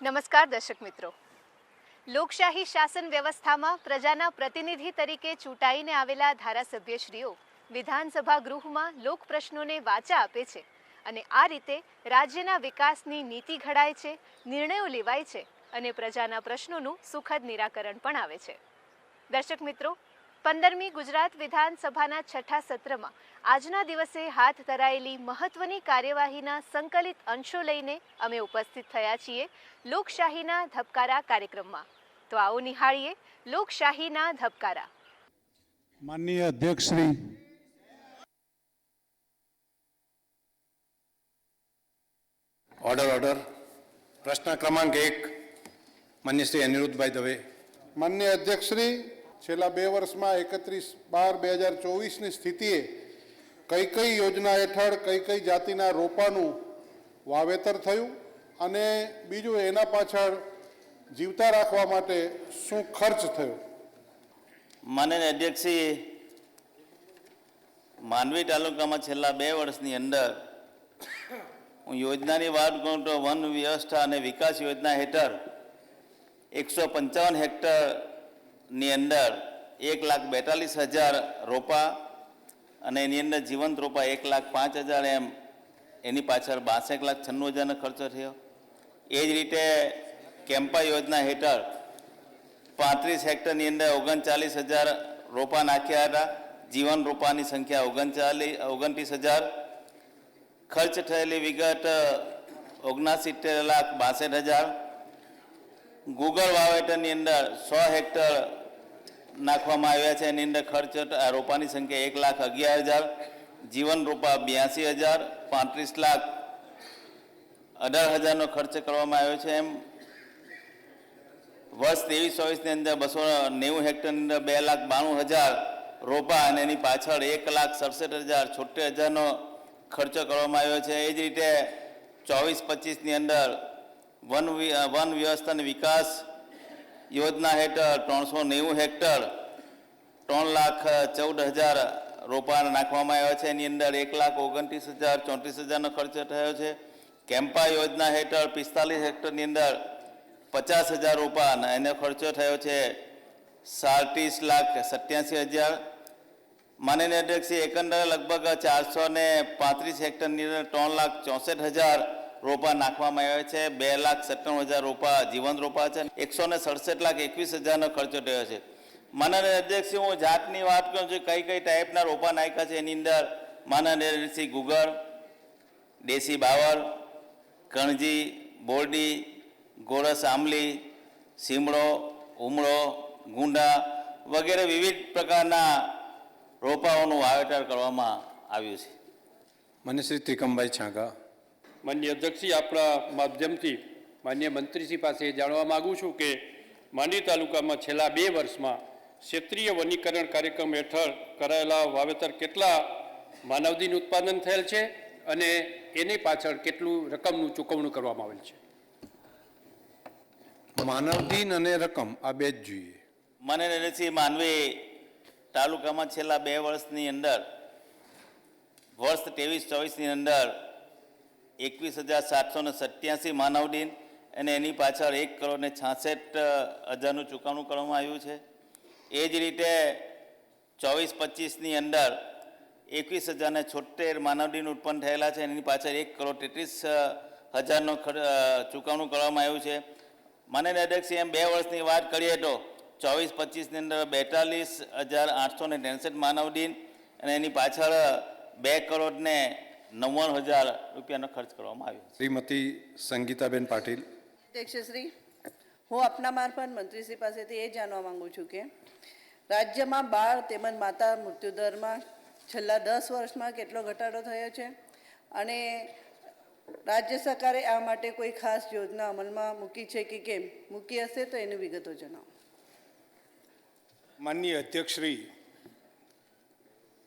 નમસ્કાર દર્શક મિત્રો. લોકશાહી શાસન વ્યવસ્થામાં પ્રજાના પ્રતિનિધિ તરીકે ચૂંટાઈને આવેલા ધારાસભ્યશ્રીઓ વિધાનસભા ગૃહમાં લોક પ્રશ્નોને વાચા આપે છે અને આ રીતે રાજ્યના વિકાસની નીતિ ઘડાય છે, નિર્ણયો લેવાય છે અને પ્રજાના પ્રશ્નોનું સુખદ નિરાકરણ પણ આવે છે. દર્શક મિત્રો, 15મી ગુજરાત વિધાનસભાના છઠ્ઠા સત્રમાં આજના દિવસે હાથ ધરાયેલી મહત્વની કાર્યવાહીના સંકલિત અંશો લઈને અમે ઉપસ્થિત થયા છીએ લોકશાહીના ધબકારા કાર્યક્રમમાં. તો આવો નિહાળીએ લોકશાહીના ધબકારા. માનનીય અધ્યક્ષ શ્રી, ઓર્ડર. પ્રશ્ન ક્રમાંક 1, માન્ય શ્રી અનિરુદ્ધભાઈ દવે. માનનીય અધ્યક્ષ શ્રી, છેલ્લા 2 વર્ષમાં 31/12/2024ની સ્થિતિએ કઈ કઈ યોજના હેઠળ કઈ કઈ જાતિના રોપાનું વાવેતર થયું અને બીજું એના પાછળ જીવતા રાખવા માટે શું ખર્ચ થયો? માનનીય અધ્યક્ષશ્રી, માંડવી તાલુકામાં છેલ્લા 2 વર્ષની અંદર હું યોજનાની વાત કરું તો વન વ્યવસ્થા અને વિકાસ યોજના હેઠળ 155 હેક્ટરની અંદર 1,42,000 રોપા અને એની અંદર જીવંત રોપા 1,05,000 એમ એની પાછળ 62,96,000નો ખર્ચો થયો. એ જ રીતે કેમ્પા યોજના હેઠળ 35 હેક્ટરની અંદર 39,000 રોપા નાખ્યા હતા. જીવન રોપાની સંખ્યા 29,000. ખર્ચ થયેલી વિગત 69,62,000. ગૂગલ વાવેતરની અંદર 100 હેક્ટર નાખવામાં આવ્યા છે. એની અંદર ખર્ચ રોપાની સંખ્યા 1,11,000. જીવન રોપા 82,000. 35,18,000નો ખર્ચ કરવામાં આવ્યો છે. એમ વર્ષ 23-24ની અંદર 290 હેક્ટરની અંદર 2,92,000 રોપા અને એની પાછળ 1,67,000-76,000નો ખર્ચો કરવામાં આવ્યો છે. એ જ રીતે 24-25ની અંદર વન વ્યવસ્થા અને વિકાસ યોજના હેઠળ 390 હેક્ટર 3,14,000 રોપા નાખવામાં આવ્યા છે. એની અંદર 1,29,000-34,000નો ખર્ચો થયો છે. કેમ્પા યોજના હેઠળ 45 હેક્ટરની અંદર 50,000 રોપા એનો ખર્ચો થયો છે 37,87,000. માનનીય અધ્યક્ષશ્રી, એકંદરે લગભગ 435 હેક્ટરની અંદર 3,64,000 રોપા નાખવામાં આવ્યા છે. 2,97,000 રોપા જીવંત રોપા છે. 167,21,000નો ખર્ચો થયો છે. માનનીય અધ્યક્ષશ્રી, હું જાતની વાત કરું છું કઈ કઈ ટાઈપના રોપા નાખ્યા છે. એની અંદર માનનીય અધ્યક્ષશ્રી ગુગળ, દેશી બાવર, કણજી, બોરડી, ગોરસ આંબલી, સીમડો, ઉમળો, ગુંડા વગેરે વિવિધ પ્રકારના રોપાઓનું વાવેતર કરવામાં આવ્યું છે. માન્ય શ્રી ત્રિકમભાઈ છાંગા. માન્ય અધ્યક્ષશ્રી, આપણા માધ્યમથી માન્ય મંત્રીશ્રી પાસે જાણવા માગું છું કે માંડવી તાલુકામાં છેલ્લા 2 વર્ષમાં ક્ષેત્રીય વનીકરણ કાર્યક્રમ હેઠળ કરાયેલા વાવેતર કેટલા માનવદિન ઉત્પાદન થયેલ છે અને એની પાછળ કેટલું રકમનું ચૂકવણું કરવામાં આવેલ છે? માનવદિન અને રકમ આ બે જ જોઈએ. માનનીય અધ્યક્ષશ્રી, માંડવી તાલુકામાં છેલ્લા 2 વર્ષની અંદર વર્ષ 23-24ની અંદર 21,787 માનવદિન અને એની પાછળ 1,66,000નું ચૂકવણું કરવામાં આવ્યું છે. એ જ રીતે 24-25ની અંદર 21,076 માનવદિન ઉત્પન્ન થયેલા છે. એની પાછળ 1,33,000નો ચૂકવણું કરવામાં આવ્યું છે. માનનીય અધ્યક્ષશ્રી, એમ 2 વર્ષની વાત કરીએ તો 24-25ની અંદર 42,863 માનવદિન અને એની પાછળ 2,99,000 રૂપિયાનો ખર્ચ કરવામાં આવ્યો. શ્રીમતી સંગીતાબેન પાટીલ. અધ્યક્ષશ્રી, હું આપના મારફત મંત્રીશ્રી પાસેથી એ જાણવા માંગુ છું કે રાજ્યમાં બાળ તેમજ માતા મૃત્યુદરમાં છેલ્લા 10 વર્ષમાં કેટલો ઘટાડો થયો છે અને રાજ્ય સરકારે આ માટે કોઈ ખાસ યોજના અમલમાં મૂકી છે કે કેમ? મૂકી હશે તો એની વિગતો જણાવો. માનનીય અધ્યક્ષશ્રી,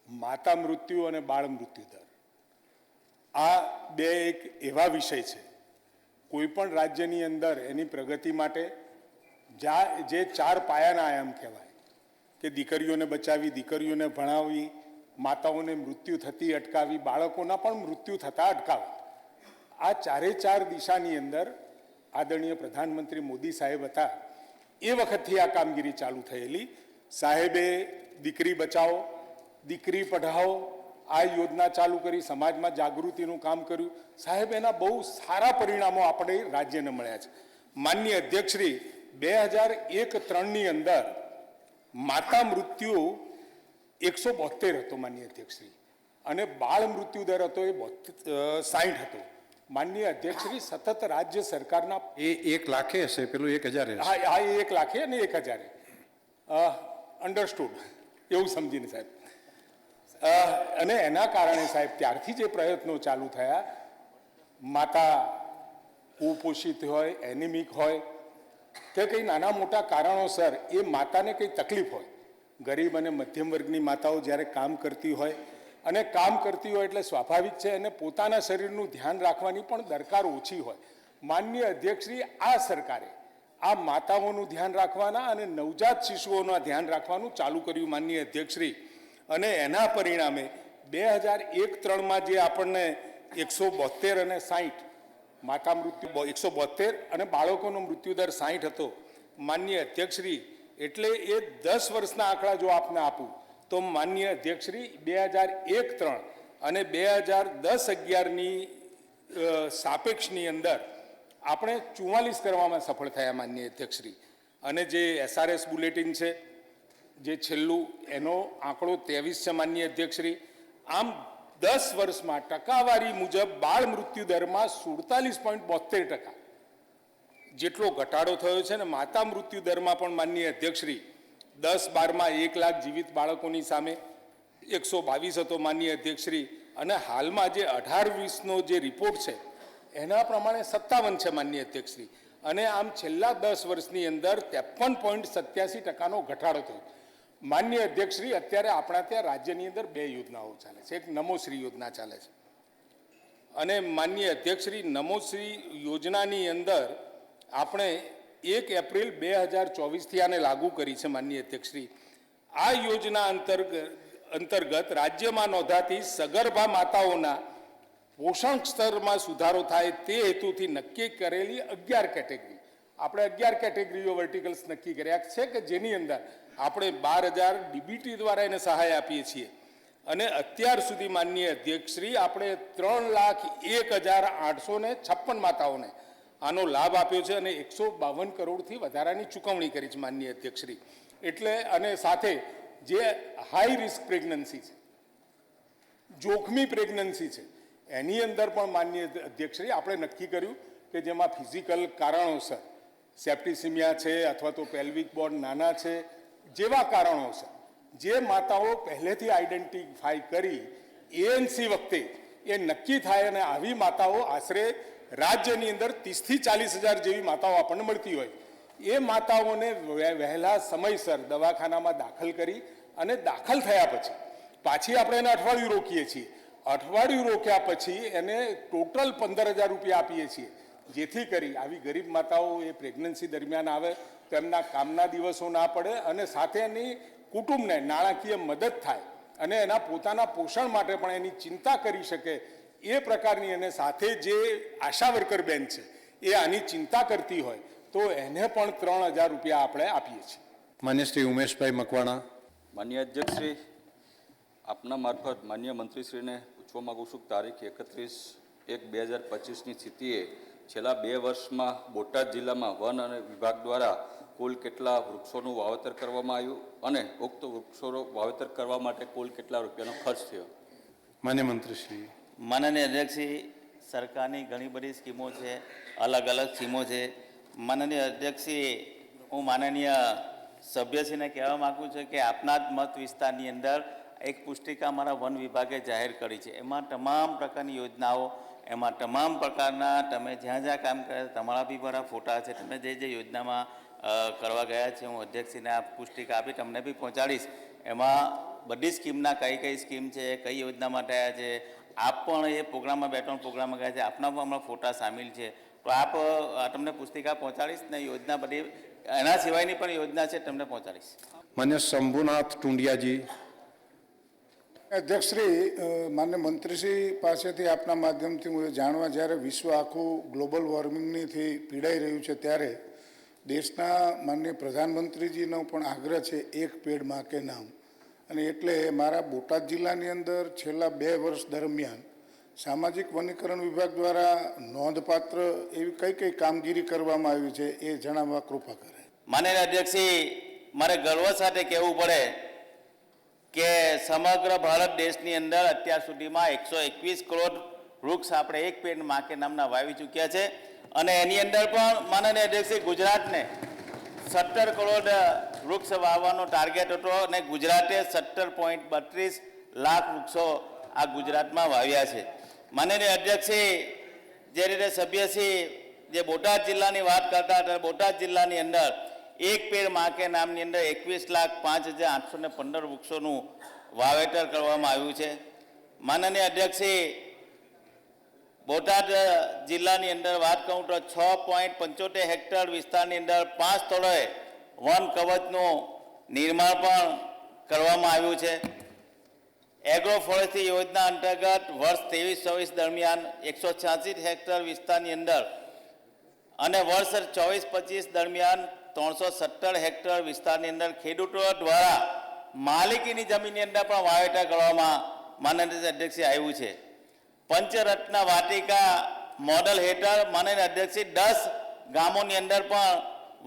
માતા મૃત્યુ અને બાળ મૃત્યુ દર આ બે એક એવા વિષય છે કોઈ પણ રાજ્યની અંદર એની પ્રગતિ માટે જે 4 પાયાના આયામ કહેવાય કે દીકરીઓને બચાવી, દીકરીઓને ભણાવવી, માતાઓને મૃત્યુ થતી અટકાવી, બાળકોના પણ મૃત્યુ થતા અટકાવવા, આ ચારે ચાર દિશાની અંદર આદરણીય પ્રધાનમંત્રી મોદી સાહેબ હતા એ વખતથી આ કામગીરી ચાલુ થયેલી. સાહેબે દીકરી બચાવો દીકરી પઢાઓ આ યોજના ચાલુ કરી, સમાજમાં જાગૃતિનું કામ કર્યું. સાહેબ એના બહુ સારા પરિણામો આપણે રાજ્યને મળ્યા છે. માનનીય અધ્યક્ષશ્રી 2001-03ની અંદર માતા મૃત્યુ 172 હતો માનનીય અધ્યક્ષશ્રી, અને બાળ મૃત્યુ દર હતો એ 60 હતો. માનનીય અધ્યક્ષશ્રી સતત રાજ્ય સરકારના એ 1 લાખે હશે, પેલું 1000 હશે. હા હા, 1 લાખે અને 1000 અન્ડરસ્ટુડ એવું સમજીને સાહેબ. અને એના કારણે સાહેબ ત્યારથી જે પ્રયત્નો ચાલુ થયા, માતા કુપોષિત હોય, એનિમિક હોય કે કંઈ નાના મોટા કારણોસર એ માતાને કંઈ તકલીફ હોય, ગરીબ અને મધ્યમ વર્ગની માતાઓ જ્યારે કામ કરતી હોય, અને કામ કરતી હોય એટલે સ્વાભાવિક છે એને પોતાના શરીરનું ધ્યાન રાખવાની પણ દરકાર ઓછી હોય. માનનીય અધ્યક્ષશ્રી આ સરકારે આ માતાઓનું ધ્યાન રાખવાના અને નવજાત શિશુઓના ધ્યાન રાખવાનું ચાલુ કર્યું માનનીય અધ્યક્ષશ્રી. અને એના પરિણામે 2001-03માં જે આપણને 172 અને 60 માતા મૃત્યુ 172 અને બાળકોનો મૃત્યુદર 60 હતો માનનીય અધ્યક્ષશ્રી, એટલે એ 10 વર્ષના આંકડા જો આપને આપું તો માનનીય અધ્યક્ષશ્રી 2001-03 અને 2010-11ની સાપેક્ષની અંદર આપણે 44 કરવામાં સફળ થયા માનનીય અધ્યક્ષશ્રી. અને જે SRS બુલેટિન છે જે છેલ્લું, એનો આંકડો 23 છે માનનીય અધ્યક્ષશ્રી. આમ 10 વર્ષમાં ટકાવારી મુજબ બાળ મૃત્યુ દરમાં 47.72% જેટલો ઘટાડો થયો છે. અને માતા મૃત્યુ દરમાં પણ માનનીય અધ્યક્ષશ્રી 10-12માં 1 લાખ જીવિત બાળકોની સામે 122 હતો માનનીય અધ્યક્ષશ્રી. અને હાલમાં જે 18-20નો જે રિપોર્ટ છે એના પ્રમાણે 57 છે માનનીય અધ્યક્ષશ્રી. અને આમ છેલ્લા 10 વર્ષની અંદર 53.87%નો ઘટાડો થયો. માનનીય અધ્યક્ષશ્રી, અત્યારે આપણા ત્યાં રાજ્યની અંદર 2 યોજનાઓ ચાલે છે. એક નમોશ્રી યોજના ચાલે છે, અને માનનીય અધ્યક્ષશ્રી નમોશ્રી યોજનાની અંદર આપણે 1 એપ્રિલ 2024થી આને લાગુ કરી છે માનનીય અધ્યક્ષશ્રી. આ યોજના અંતર્ગત રાજ્યમાં નોંધાતી સગર્ભા માતાઓના પોષણ સ્તરમાં સુધારો થાય તે હેતુથી નક્કી કરેલી 11 કેટેગરી, આપણે 11 કેટેગરીઓ વર્ટિકલ્સ નક્કી કર્યા છે કે જેની અંદર આપણે 12,000 ડીબીટી દ્વારા એને સહાય આપીએ છીએ. અને અત્યાર સુધી માનનીય અધ્યક્ષશ્રી આપણે 3,01,856 માતાઓને આનો લાભ આપ્યો છે, અને 152 કરોડથી વધારાની ચૂકવણી કરી છે માનનીય અધ્યક્ષશ્રી. એટલે અને સાથે જે હાઈ રિસ્ક પ્રેગ્નન્સી છે, જોખમી પ્રેગ્નન્સી છે, એની અંદર પણ માનનીય અધ્યક્ષશ્રી આપણે નક્કી કર્યું કે જેમાં ફિઝિકલ કારણોસર સેપ્ટિસિમિયા છે અથવા તો પેલ્વિક બોન નાના છે જેવા કારણોસર જે માતાઓ પહેલેથી આઈડેન્ટિફાઈ કરી ANC વખતે એ નક્કી થાય, અને આવી માતાઓ આશરે રાજ્યની અંદર 30,000 થી 40,000 જેવી માતાઓ આપણને મળતી હોય, એ માતાઓને વહેલા સમયસર દવાખાનામાં દાખલ કરી, અને દાખલ થયા પછી પાછી આપણે એને અઠવાડિયું રોકીએ છીએ. અઠવાડિયું રોક્યા પછી એને ટોટલ 15,000 રૂપિયા આપીએ છીએ, જેથી કરી આવી ગરીબ માતાઓ એ પ્રેગ્નન્સી દરમિયાન આવે તો એમના કામના દિવસો ના પડે, અને સાથે એની કુટુંબને નાણાકીય મદદ થાય, અને એના પોતાના પોષણ માટે પણ એની ચિંતા કરી શકે એ પ્રકારની. અને સાથે જે આશા વર્કર બેન છે એ આની ચિંતા કરતી હોય તો એને પણ 3,000 રૂપિયા આપણે આપીએ છીએ. માન્ય શ્રી ઉમેશભાઈ મકવાણા. માન્ય અધ્યક્ષશ્રી, આપના મારફત માન્ય મંત્રીશ્રીને પૂછવા માગું છું કે તારીખ 31/1/2025ની સ્થિતિએ છેલ્લા 2 વર્ષમાં બોટાદ જિલ્લામાં વન અને વિભાગ દ્વારા કુલ કેટલા વૃક્ષોનું વાવેતર કરવામાં આવ્યું, અને ઉક્ત વૃક્ષોનું વાવેતર કરવા માટે કુલ કેટલા રૂપિયાનો ખર્ચ થયો? માન્ય મંત્રીશ્રી. માનનીય અધ્યક્ષશ્રી, સરકારની ઘણી બધી સ્કીમો છે, અલગ અલગ સ્કીમો છે. માનનીય અધ્યક્ષશ્રી, હું માનનીય સભ્યશ્રીને કહેવા માગું છું કે આપના જ મત વિસ્તારની અંદર એક પુસ્તિકા અમારા વન વિભાગે જાહેર કરી છે. એમાં તમામ પ્રકારની યોજનાઓ, એમાં તમામ પ્રકારના તમે જ્યાં જ્યાં કામ કર્યા તમારા બી મારા ફોટા છે, તમે જે જે યોજનામાં કરવા ગયા છે, હું અધ્યક્ષશ્રીને આ પુસ્તિકા આપી તમને બી પહોંચાડીશ. એમાં બધી સ્કીમના કઈ સ્કીમ છે, કઈ યોજના માટે આવ્યા છે, આપ પણ એ પ્રોગ્રામમાં 2-3 પ્રોગ્રામમાં ગયા છે, આપના પણ હમણાં ફોટા સામેલ છે, તો આપ તમને પુસ્તિકા પહોંચાડીશ ને યોજના બધી એના સિવાયની પણ યોજના છે તમને પહોંચાડીશ. માન્ય શંભુનાથ ટુંડિયાજી. અધ્યક્ષશ્રી, માન્ય મંત્રીશ્રી પાસેથી આપના માધ્યમથી હું એ જાણવા, જ્યારે વિશ્વ આખું ગ્લોબલ વોર્મિંગથી પીડાઈ રહ્યું છે ત્યારે દેશના માન્ય પ્રધાનમંત્રીજીનો પણ આગ્રહ છે એક પેડ માં કે નામ, અને એટલે મારા બોટાદ જિલ્લાની અંદર છેલ્લા 2 વર્ષ દરમિયાન સામાજિક વનીકરણ વિભાગ દ્વારા નોંધપાત્ર એવી કઈ કઈ કામગીરી કરવામાં આવી છે એ જણાવવા કૃપા કરે. માનનીય અધ્યક્ષશ્રી, મારે ગર્વ સાથે કહેવું પડે કે સમગ્ર ભારત દેશની અંદર અત્યાર સુધીમાં 121 કરોડ વૃક્ષ આપણે એક પેડ માં કે નામના વાવી ચૂક્યા છે, અને એની અંદર પણ માનનીય અધ્યક્ષશ્રી ગુજરાતને 17 કરોડ વૃક્ષ વાવવાનો ટાર્ગેટ હતો, અને ગુજરાતે 17.32 લાખ વૃક્ષો આ ગુજરાતમાં વાવ્યા છે. માનનીય અધ્યક્ષશ્રી, જે રીતે સભ્યશ્રી જે બોટાદ જિલ્લાની વાત કરતા હતા, બોટાદ જિલ્લાની અંદર એક પેડ માં કે નામની અંદર 21,05,815 વૃક્ષોનું વાવેતર કરવામાં આવ્યું છે. માનનીય અધ્યક્ષશ્રી, બોટાદ જિલ્લાની અંદર વાત કરું તો 6.75 હેક્ટર વિસ્તારની અંદર 5 સ્થળોએ વન કવચનું નિર્માણ પણ કરવામાં આવ્યું છે. એગ્રો ફોરેસ્ટ્રી યોજના અંતર્ગત વર્ષ 23-24 દરમિયાન 186 હેક્ટર વિસ્તારની અંદર અને વર્ષ 24-25 દરમિયાન 317 હેક્ટર વિસ્તારની અંદર ખેડૂતો દ્વારા માલિકીની જમીનની અંદર પણ વાવેતર કરવામાં માનનીય અધ્યક્ષે આવ્યું છે. પંચરત્ન વાટિકા મોડલ હેઠળ માનનીય અધ્યક્ષે 10 ગામોની અંદર પણ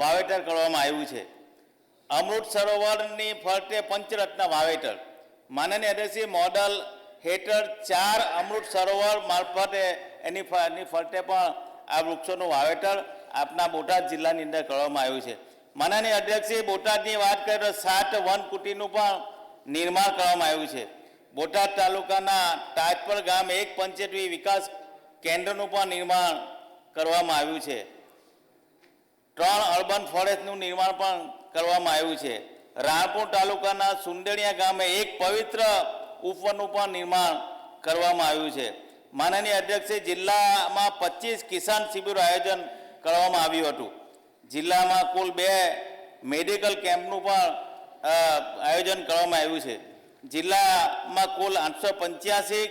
વાવેતર કરવામાં આવ્યું છે. અમૃત સરોવરની ફરતે પંચરત્ન વાવેતર માનનીય અધ્યક્ષે મોડલ હેઠળ 4 અમૃત સરોવર મારફતે એની ફરતે પણ આ વૃક્ષોનું વાવેતર આપના બોટાદ જિલ્લાની અંદર કરવામાં આવ્યું છે. માનનીય અધ્યક્ષે બોટાદની વાત કરીએ તો 7 વન કુટીરનું પણ નિર્માણ કરવામાં આવ્યું છે. બોટાદ તાલુકાના તાજપર ગામ એક પંચાયતી વિકાસ કેન્દ્રનું પણ નિર્માણ કરવામાં આવ્યું છે. 3 અર્બન ફોરેસ્ટનું નિર્માણ પણ કરવામાં આવ્યું છે. રાણપુર તાલુકાના સુંદડિયા ગામે એક પવિત્ર ઉપવનનું પણ નિર્માણ કરવામાં આવ્યું છે. માનનીય અધ્યક્ષે જિલ્લામાં 25 કિસાન શિબિર આયોજન કરવામાં આવ્યું હતું. જિલ્લામાં કુલ 2 મેડિકલ કેમ્પનું પણ આયોજન કરવામાં આવ્યું છે. જિલ્લામાં કુલ 885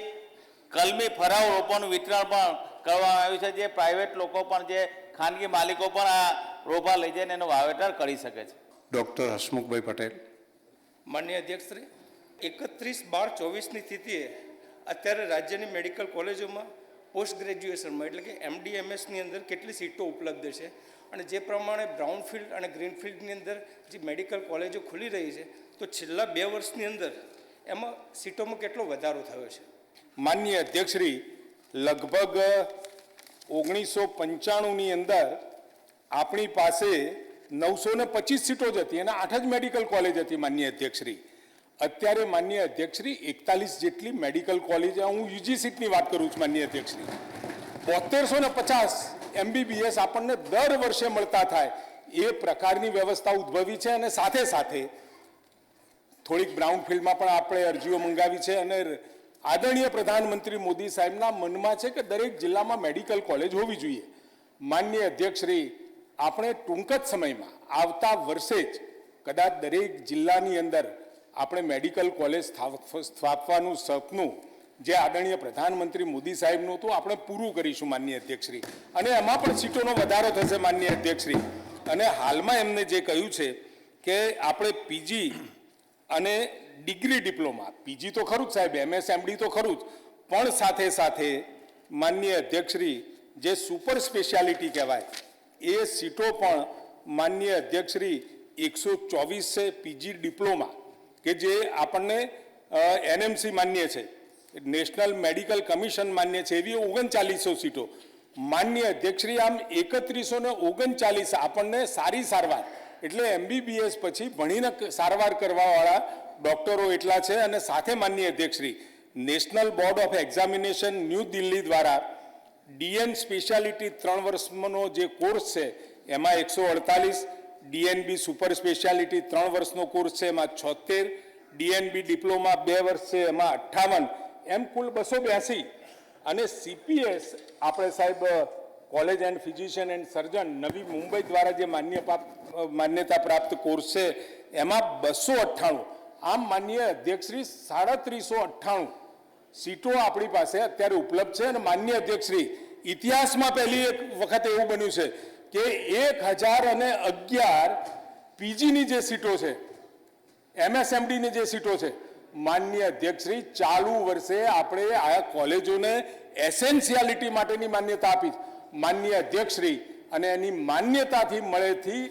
કલમી ફરાવ રોપોનું વિતરણ પણ કરવામાં આવ્યું છે, જે પ્રાઇવેટ લોકો પણ, જે ખાનગી માલિકો પણ આ રોપા લઈ જઈને એનું વાવેતર કરી શકે છે. ડૉક્ટર હસમુખભાઈ પટેલ. માનનીય અધ્યક્ષશ્રી, 31/12/24ની સ્થિતિએ અત્યારે રાજ્યની મેડિકલ કોલેજોમાં પોસ્ટ ગ્રેજ્યુએશનમાં એટલે કે MD-MSની અંદર કેટલી સીટો ઉપલબ્ધ છે, અને જે પ્રમાણે બ્રાઉનફિલ્ડ અને ગ્રીનફિલ્ડની અંદર જે મેડિકલ કોલેજો ખુલી રહી છે, તો છેલ્લા 2 વર્ષની અંદર એમાં સીટોમાં કેટલો વધારો થયો છે? માનનીય અધ્યક્ષશ્રી, લગભગ 1995ની અંદર આપણી પાસે 925 સીટો જ હતી, એના 8 જ મેડિકલ કોલેજ હતી. માનનીય અધ્યક્ષશ્રી, અત્યારે માનનીય અધ્યક્ષશ્રી 41 જેટલી મેડિકલ કોલેજ, હું યુજી સીટની વાત કરું છું માનનીય અધ્યક્ષશ્રી, 7250 MBBS આપણને દર વર્ષે મળતા થાય એ પ્રકારની વ્યવસ્થા ઉદ્ભવી છે. અને સાથે સાથે થોડીક બ્રાઉન ફિલ્ડમાં પણ આપણે અરજીઓ મંગાવી છે, અને આદરણીય પ્રધાનમંત્રી મોદી સાહેબના મનમાં છે કે દરેક જિલ્લામાં મેડિકલ કોલેજ હોવી જોઈએ. માનનીય અધ્યક્ષશ્રી, આપણે ટૂંક જ સમયમાં આવતા વર્ષે જ કદાચ દરેક જિલ્લાની અંદર આપણે મેડિકલ કોલેજ સ્થાપવાનું સપનું જે આદરણીય પ્રધાનમંત્રી મોદી સાહેબનું હતું, આપણે પૂરું કરીશું માનનીય અધ્યક્ષશ્રી, અને એમાં પણ સીટોનો વધારો થશે માનનીય અધ્યક્ષશ્રી. અને હાલમાં એમને જે કહ્યું છે કે આપણે પીજી અને ડિગ્રી ડિપ્લોમા, પીજી તો ખરું જ સાહેબ, MSMD તો ખરું જ, પણ સાથે સાથે માનનીય અધ્યક્ષશ્રી જે સુપર સ્પેશિયાલિટી કહેવાય એ સીટો પણ માનનીય અધ્યક્ષશ્રી 124 છે. પીજી ડિપ્લોમા કે જે આપણને NMC માન્ય છે, નેશનલ મેડિકલ કમિશન માન્ય છે, એવી 3900 સીટો. માનનીય અધ્યક્ષશ્રી, આમ 3139 આપણને સારી સારવાર એટલે MBBS પછી ભણીને સારવાર કરવાવાળા ડૉક્ટરો એટલા છે. અને સાથે માનનીય અધ્યક્ષશ્રી, national board of examination new Delhi દ્વારા DN સ્પેશિયાલિટી 3 વર્ષનો જે કોર્સ છે એમાં 148, DNB સુપર સ્પેશિયાલિટી 3 વર્ષનો કોર્સ છે એમાં 76, DNB ડિપ્લોમા 2 વર્ષ છે એમાં 58, એમ કુલ 282. અને CPS આપણે સાહેબ કોલેજ એન્ડ ફિઝિશિયન એન્ડ સર્જન નવી મુંબઈ દ્વારા જે માન્યતા પ્રાપ્ત કોર્સ છે એમાં 298. આમ માનનીય અધ્યક્ષશ્રી 3798 સીટો આપણી પાસે અત્યારે ઉપલબ્ધ છે. અને માનનીય અધ્યક્ષશ્રી, ઇતિહાસમાં પહેલી એક વખત એવું બન્યું છે કે 1011 પીજીની જે સીટો છે, એમએસએમડીની જે સીટો છે, માનનીય અધ્યક્ષશ્રી ચાલુ વર્ષે આપણે આ કોલેજોને એસેન્શિયાલિટી માટેની માન્યતા આપી. માનનીય અધ્યક્ષશ્રી, અને એની માન્યતાથી મળેથી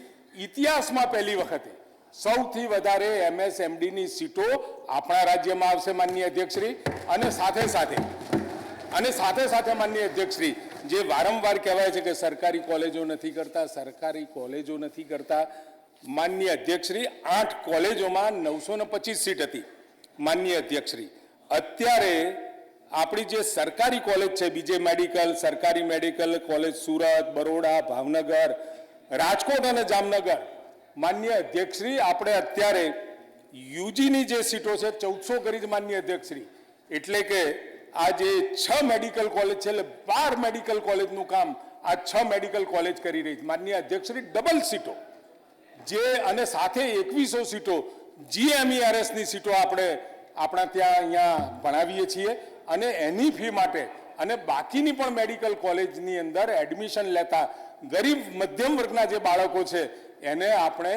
ઇતિહાસમાં પહેલી વખતે સૌથી વધારે એમએસએમડીની સીટો આપણા રાજ્યમાં આવશે માનનીય અધ્યક્ષશ્રી. અને સાથે સાથે માનનીય અધ્યક્ષશ્રી, જે વારંવાર કહેવાય છે કે સરકારી કોલેજો નથી કરતા, માનનીય અધ્યક્ષશ્રી 8 કોલેજોમાં 925 સીટ હતી. માનનીય અધ્યક્ષશ્રી, અત્યારે આપણી જે સરકારી કોલેજ છે, બીજે મેડિકલ, સરકારી મેડિકલ કોલેજ સુરત, બરોડા, ભાવનગર, રાજકોટ અને જામનગર, માનનીય અધ્યક્ષશ્રી આપણે અત્યારે યુજીની જે સીટો છે 1400 કરી જ માનનીય અધ્યક્ષશ્રી. એટલે કે આ જે 6 મેડિકલ કોલેજ છે, એટલે 12 મેડિકલ કોલેજનું કામ આ 6 મેડિકલ કોલેજ કરી રહી છે. માનનીય અધ્યક્ષશ્રી, ડબલ સીટો જે, અને સાથે 2100 સીટો GMERSની સીટો આપણે આપણા ત્યાં અહીંયા ભણાવીએ છીએ. અને એની ફી માટે અને બાકીની પણ મેડિકલ કોલેજની અંદર એડમિશન લેતા ગરીબ મધ્યમ વર્ગના જે બાળકો છે એને આપણે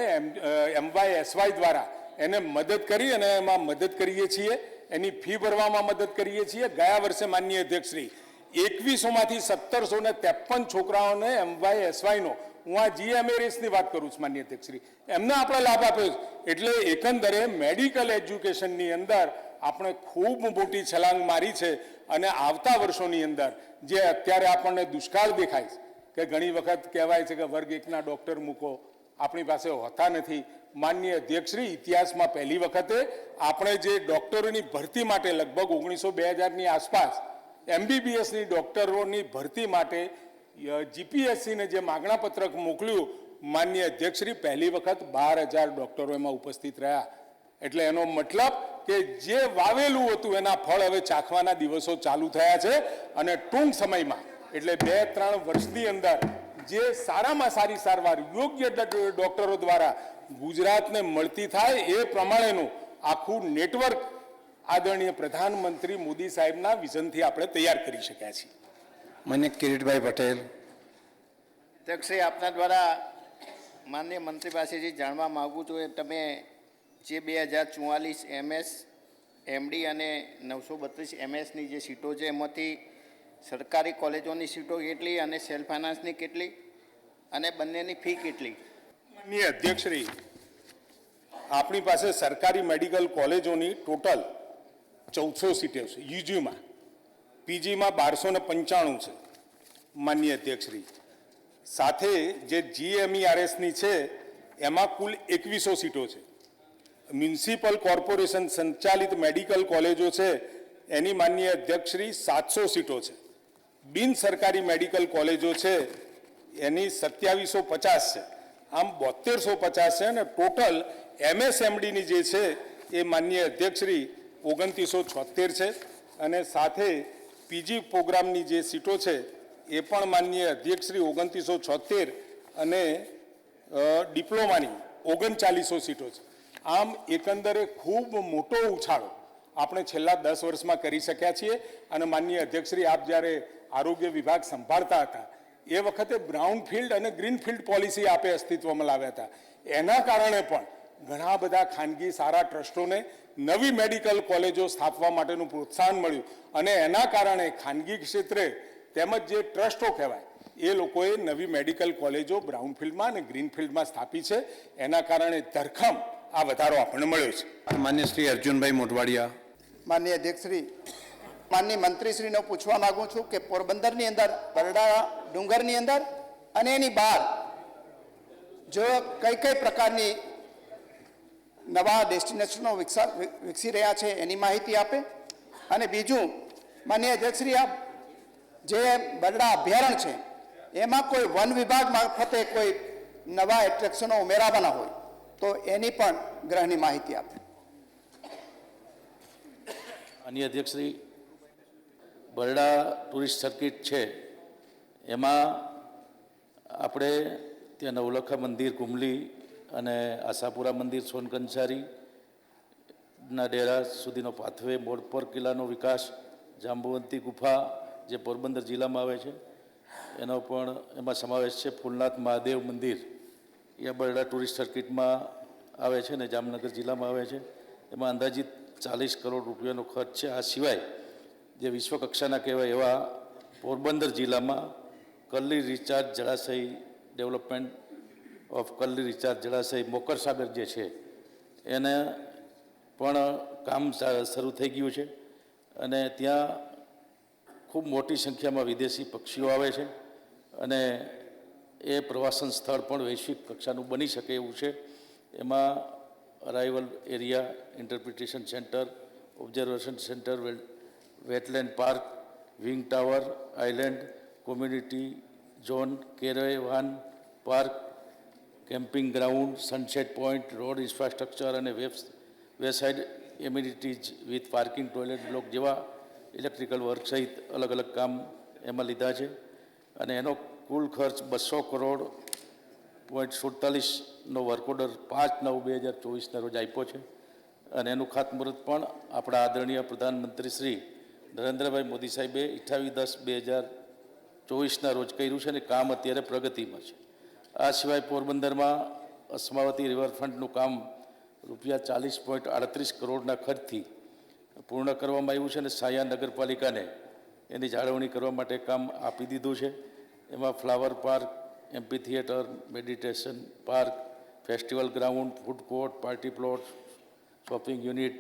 MYSY દ્વારા એને મદદ કરી અને એમાં મદદ કરીએ છીએ, એની ફી ભરવામાં મદદ કરીએ છીએ. ગયા વર્ષે માનનીય અધ્યક્ષશ્રી 2100માંથી 1753 છોકરાઓને MYSYનો, હું આ GMERSની વાત કરું છું માનનીય અધ્યક્ષશ્રી, એમને આપણે લાભ આપ્યો છે. એટલે એકંદરે મેડિકલ એજ્યુકેશનની અંદર આપણે ખૂબ મોટી છલાંગ મારી છે. અને આવતા વર્ષોની અંદર જે અત્યારે આપણને દુષ્કાળ દેખાય છે, કે ઘણી વખત કહેવાય છે કે વર્ગ 1ના ડૉક્ટર મૂકો, આપણી પાસે હોતા નથી. માનનીય અધ્યક્ષશ્રી, ઇતિહાસમાં પહેલી વખતે આપણે જે ડૉક્ટરોની ભરતી માટે લગભગ 1900-2000ની આસપાસ MBBSની ડૉક્ટરોની ભરતી માટે GPSCને જે માગણા પત્રક મોકલ્યું, માનનીય અધ્યક્ષશ્રી, પહેલી વખત 12000 ડૉક્ટરો એમાં ઉપસ્થિત રહ્યા. એટલે એનો મતલબ કે જે વાવેલું હતું એના ફળ હવે ચાખવાના દિવસો ચાલુ થયા છે. અને ટૂંક સમયમાં, એટલે 2-3 વર્ષની અંદર જે સારામાં સારી સારવાર યોગ્ય ડૉક્ટરો દ્વારા ગુજરાતને મળતી થાય એ પ્રમાણેનું આખું નેટવર્ક આદરણીય પ્રધાનમંત્રી મોદી સાહેબના વિઝનથી આપણે તૈયાર કરી શક્યા છીએ. માન્ય કિરીટભાઈ પટેલ. અધ્યક્ષશ્રી, આપના દ્વારા માનનીય મંત્રી પાસેથી જાણવા માગું છું, તમે જે 2044 MS, MD અને 932 MSની જે સીટો છે એમાંથી સરકારી કોલેજોની સીટો કેટલી અને સેલ્ફ ફાઇનાન્સની કેટલી અને બંનેની ફી કેટલી? માનનીય અધ્યક્ષશ્રી, આપણી પાસે સરકારી મેડિકલ કોલેજોની ટોટલ 1400 સીટો છે યુજીમાં, પીજીમાં 1295 છે માનનીય અધ્યક્ષશ્રી. સાથે જે GMERSની છે એમાં કુલ 2100 સીટો છે. મ્યુનિસિપલ કોર્પોરેશન સંચાલિત મેડિકલ કોલેજો છે એની માનનીય અધ્યક્ષશ્રી 700 સીટો છે. બિન સરકારી મેડિકલ કોલેજો છે એની 2750 છે. આમ 7250 છે. અને ટોટલ MSMDની જે છે એ માનનીય અધ્યક્ષશ્રી 2976 છે. અને સાથે પીજી પ્રોગ્રામની જે સીટો છે એ પણ માનનીય અધ્યક્ષશ્રી 2976 અને ડિપ્લોમાની 3900 સીટો છે. આમ એકંદરે ખૂબ મોટો ઉછાળો આપણે છેલ્લા 10 વર્ષમાં કરી શક્યા છીએ. અને માનનીય અધ્યક્ષશ્રી, આપ જ્યારે આરોગ્ય વિભાગ સંભાળતા હતા એ વખતે બ્રાઉન ફિલ્ડ અને ગ્રીન ફિલ્ડ પોલિસી આપે અસ્તિત્વમાં લાવ્યા હતા. એના કારણે પણ ઘણા બધા ખાનગી સારા ટ્રસ્ટોને નવી મેડિકલ કોલેજો સ્થાપવા માટેનું પ્રોત્સાહન મળ્યું. અને એના કારણે ખાનગી ક્ષેત્રે તેમજ જે ટ્રસ્ટો કહેવાય એ લોકોએ નવી મેડિકલ કોલેજો બ્રાઉન ફિલ્ડમાં અને ગ્રીન ફિલ્ડમાં સ્થાપી છે. એના કારણે ધરખમ આ વધારો આપણને મળ્યો છે. માન્ય શ્રી અર્જુનભાઈ મોઢવાડિયા. માનનીય અધ્યક્ષશ્રી, માનનીય મંત્રીશ્રીને પૂછવા માગું છું કે પોરબંદરની અંદર, બરડા ડુંગરની અંદર અને એની બહાર જો કઈ કઈ પ્રકારની નવા ડેસ્ટિનેશનો વિકસી રહ્યા છે એની માહિતી આપે. અને બીજું, માનનીય અધ્યક્ષશ્રી, આપ જે બરડા અભયારણ્ય છે એમાં કોઈ વન વિભાગ મારફતે કોઈ નવા એટ્રેક્શનો ઉમેરાવાના હોય તો એની પણ ગ્રહની માહિતી આપે. માનનીય અધ્યક્ષશ્રી, બરડા ટુરિસ્ટ સર્કિટ છે એમાં આપણે ત્યાં નવલખા મંદિર કુમલી અને આશાપુરા મંદિર સોનકંસારી, ના ડેરા સુધીનો પાથવે, મોડપર કિલ્લાનો વિકાસ, જાંબુવંતી ગુફા જે પોરબંદર જિલ્લામાં આવે છે એનો પણ એમાં સમાવેશ છે. ફૂલનાથ મહાદેવ મંદિર એ બરડા ટુરિસ્ટ સર્કિટમાં આવે છે ને જામનગર જિલ્લામાં આવે છે. એમાં અંદાજિત 40 કરોડ રૂપિયાનો ખર્ચ છે. આ સિવાય જે વિશ્વકક્ષાના કહેવાય એવા પોરબંદર જિલ્લામાં કલ્લી રિચાર્જ જળાશય ડેવલપમેન્ટ ઓફ કલ્લી રિચાર્જ જળાશય મોકર સાગર જે છે એને પણ કામ શરૂ થઈ ગયું છે અને ત્યાં ખૂબ મોટી સંખ્યામાં વિદેશી પક્ષીઓ આવે છે અને એ પ્રવાસન સ્થળ પણ વૈશ્વિક કક્ષાનું બની શકે એવું છે. એમાં arrival area, interpretation centre, observation centre, wetland park, wing tower, island, community zone, caravan park, camping ground, sunset point, road infrastructure અને wayside amenities with parking, toilet block જેવા ઇલેક્ટ્રિકલ વર્ક સહિત અલગ અલગ કામ એમાં લીધા છે અને એનો કુલ ખર્ચ 200 કરોડ .47નો વર્ક ઓર્ડર 5/9/2024ના રોજ આપ્યો છે અને એનું ખાતમુહૂર્ત પણ આપણા આદરણીય પ્રધાનમંત્રી શ્રી નરેન્દ્રભાઈ મોદી સાહેબે 28/10/2024ના રોજ કર્યું છે અને કામ અત્યારે પ્રગતિમાં છે. આ સિવાય પોરબંદરમાં અસ્માવતી રિવરફ્રન્ટનું કામ ₹40.38 કરોડના ખર્ચથી પૂર્ણ કરવામાં આવ્યું છે અને સાયા નગરપાલિકાને એની જાળવણી કરવા માટે કામ આપી દીધું છે. એમાં flower park, MP theatre, meditation park, festival ground, food court, party plot, shopping unit,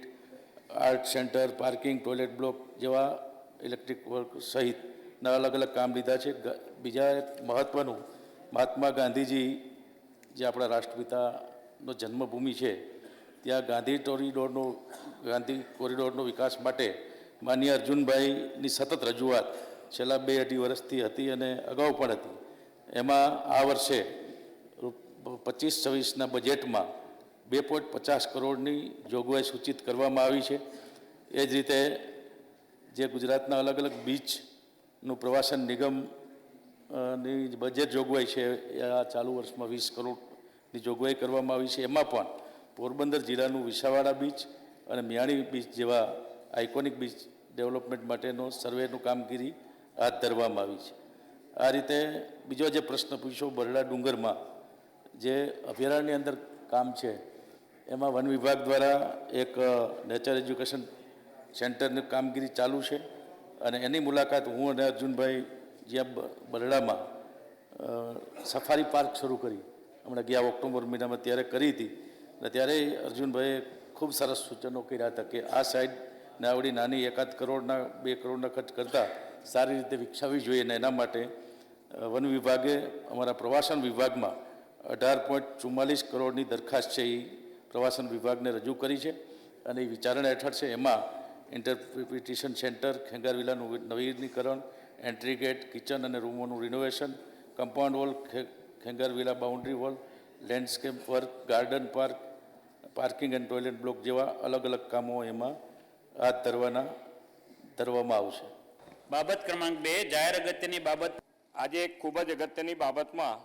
art centre, parking, toilet block જેવા ઇલેક્ટ્રિક વર્ક સહિતના અલગ અલગ કામ લીધા છે. બીજા એક મહત્ત્વનું, મહાત્મા ગાંધીજી જે આપણા રાષ્ટ્રપિતાનો જન્મભૂમિ છે ત્યાં ગાંધી કોરિડોરનો વિકાસ માટે માનનીય અર્જુનભાઈની સતત રજૂઆત છેલ્લા 2-2.5 વર્ષથી હતી અને અગાઉ પણ હતી. એમાં આ વર્ષે 25-26ના બજેટમાં 2.50 કરોડની જોગવાઈ સૂચિત કરવામાં આવી છે. એ જ રીતે જે ગુજરાતના અલગ અલગ બીચનું પ્રવાસન નિગમની બજેટ જોગવાઈ છે એ આ ચાલુ વર્ષમાં 20 કરોડની જોગવાઈ કરવામાં આવી છે. એમાં પણ પોરબંદર જિલ્લાનું વિસાવાડા બીચ અને મિયાણી બીચ જેવા આઇકોનિક બીચ ડેવલપમેન્ટ માટેનો સર્વેનું કામગીરી હાથ ધરવામાં આવી છે. આ રીતે બીજો જે પ્રશ્ન પૂછ્યો બરડા ડુંગરમાં જે અભયારણ્યની અંદર કામ છે એમાં વન વિભાગ દ્વારા એક નેચર એજ્યુકેશન સેન્ટરની કામગીરી ચાલુ છે અને એની મુલાકાત હું અને અર્જુનભાઈ જ્યાં બરડામાં સફારી પાર્ક શરૂ કરી હમણાં ગયા ઓક્ટોબર મહિનામાં ત્યારે કરી હતી અને ત્યારે અર્જુનભાઈએ ખૂબ સરસ સૂચનો કર્યા હતા કે આ સાઈડને આવડી નાની 1 કરોડના 2 કરોડના ખર્ચ કરતાં સારી રીતે વિકસાવવી જોઈએ અને એના માટે વન વિભાગે અમારા પ્રવાસન વિભાગમાં 18.44 કરોડની દરખાસ્ત છે એ પ્રવાસન વિભાગને રજૂ કરી છે અને એ વિચારણા હેઠળ છે. એમાં ઇન્ટરપ્રિટેશન સેન્ટર, ખેંગાર વિલાનું નવીનીકરણ, એન્ટ્રી ગેટ, કિચન અને રૂમોનું renovation, compound wall, Khengar villa boundary wall, landscape work, garden park, parking and toilet block જેવા અલગ અલગ કામો એમાં હાથ ધરવામાં આવશે. બાબત ક્રમાંક 2, જાહેર અગત્યની બાબત. આજે એક ખૂબ જ અગત્યની બાબતમાં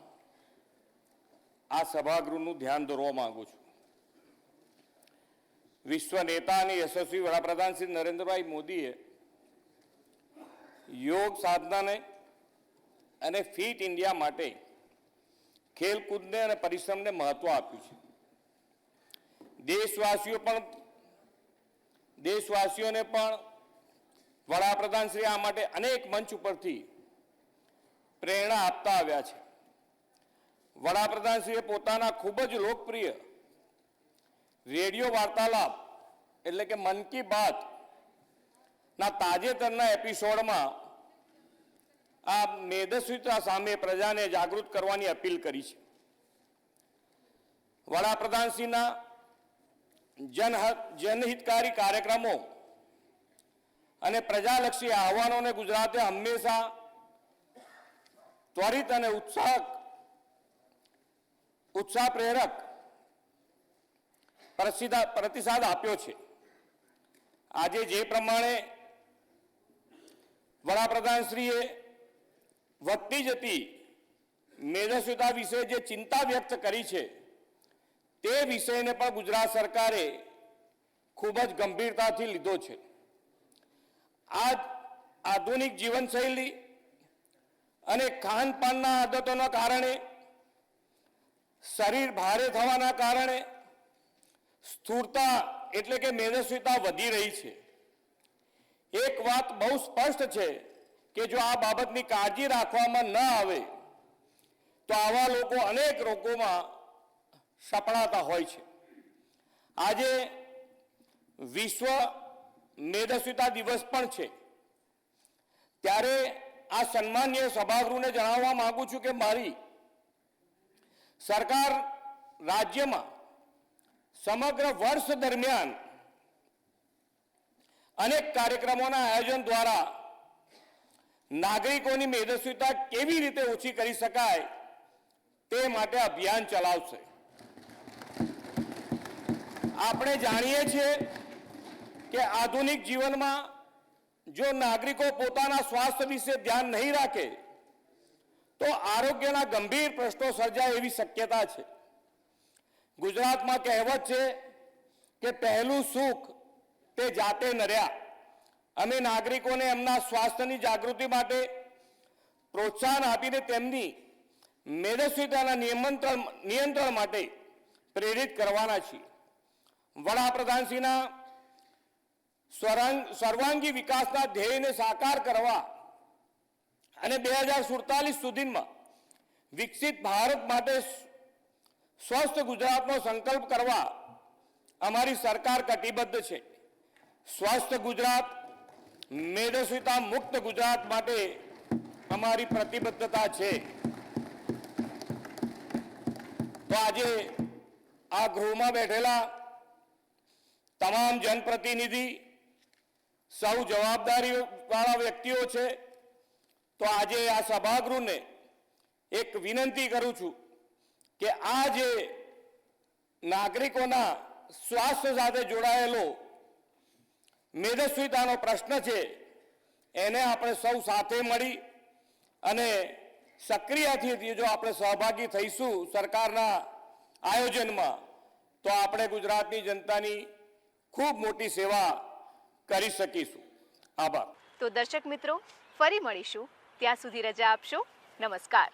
આ સભાગૃહનું ધ્યાન દોરવા માંગુ છું. વિશ્વ નેતા અને યશસ્વી વડાપ્રધાન શ્રી નરેન્દ્રભાઈ મોદીએ યોગ સાધનાને અને ફિટ ઇન્ડિયા માટે ખેલકૂદને અને પરિશ્રમને મહત્વ આપ્યું છે. દેશવાસીઓને પણ વડાપ્રધાન શ્રી આ માટે અનેક મંચ ઉપરથી પ્રેરણા આપતા આવ્યા છે. વડાપ્રધાન શ્રીએ પોતાના ખૂબ જ લોકપ્રિય રેડિયો વાર્તાલાપ એટલે કે મન કી બાત ના તાજેતરના એપિસોડમાં આ મેદસ્વીતા સામે પ્રજાને જાગૃત કરવાની અપીલ કરી છે. વડાપ્રધાનશ્રીના જનહિતકારી કાર્યક્રમો અને પ્રજાલક્ષી આહ્વાનોને ગુજરાતે હંમેશા ત્વરિત અને ઉત્સાહ પ્રેરક પ્રતિસાદ આપ્યો છે. આજે જે પ્રમાણે વડાપ્રધાનશ્રીએ વધતી જતી મેદસ્વીતા વિશે જે ચિંતા વ્યક્ત કરી છે તે વિષયને પણ ગુજરાત સરકારે ખૂબ જ ગંભીરતાથી લીધો છે. આ આધુનિક જીવનશૈલી અને ખાનપાનના આદતોના કારણે, શરીર ભારે થવાના કારણે સ્થૂળતા એટલે કે મેદસ્વીતા વધી રહી છે. એક વાત બહુ સ્પષ્ટ છે કે જો આ બાબતની કાળજી રાખવામાં ન આવે તો આવા લોકો અનેક રોગોમાં સપડાતા હોય છે. આજે વિશ્વ મેદસ્વીતા દિવસ પણ છે. ત્યારે આ સન્માનીય સભાગૃહને જણાવવા માંગુ છું કે મારી સરકાર રાજ્યમાં સમગ્ર વર્ષ દરમિયાન અનેક કાર્યક્રમોના આયોજન દ્વારા નાગરિકોની મેદસ્વીતા કેવી રીતે ઓછી કરી શકાય તે માટે અભિયાન ચલાવશે. આપણે જાણીએ છીએ કે આધુનિક જીવનમાં જો નાગરિકો પોતાના સ્વાસ્થ્ય વિશે ધ્યાન નહીં રાખે તો આરોગ્યના ગંભીર પ્રશ્નો સર્જાય એવી શક્યતા છે. ગુજરાતમાં કહેવત છે કે પહેલું સુખ તે જાતે નર્યા. અમે નાગરિકોને એમના સ્વાસ્થ્યની જાગૃતિ માટે પ્રોત્સાહન આપીને તેમની મેદસ્વીતાના નિયંત્રણ માટે પ્રેરિત કરવાના છીએ. વડાપ્રધાનશ્રીના સર્વાંગી વિકાસના ધ્યેયને સાકાર કરવા અને 2047 સુધીમાં વિકસિત ભારત માટે સ્વસ્થ ગુજરાતનો સંકલ્પ કરવા અમારી સરકાર કટિબદ્ધ છે. સ્વસ્થ ગુજરાત, મેદસ્વીતા મુક્ત ગુજરાત માટે અમારી પ્રતિબદ્ધતા છે. તો આજે આ ગૃહમાં બેઠેલા તમામ જનપ્રતિનિધિ સૌ જવાબદારીવાળા વ્યક્તિઓ છે. તો આજે આ સભાગૃહને એક વિનંતી કરું છું કે આ જે નાગરિકોના સ્વાસ્થ્ય સાથે જોડાયેલો મેદસ્વીતાનો પ્રશ્ન છે એને આપણે સૌ સાથે મળી અને સક્રિયથી જો આપણે સહભાગી થઈશું સરકારના આયોજનમાં તો આપણે ગુજરાતની જનતાની ખૂબ મોટી સેવા કરી શકીશું. આભાર. તો દર્શક મિત્રો, ફરી મળીશું. ત્યાં સુધી રજા આપશો. નમસ્કાર.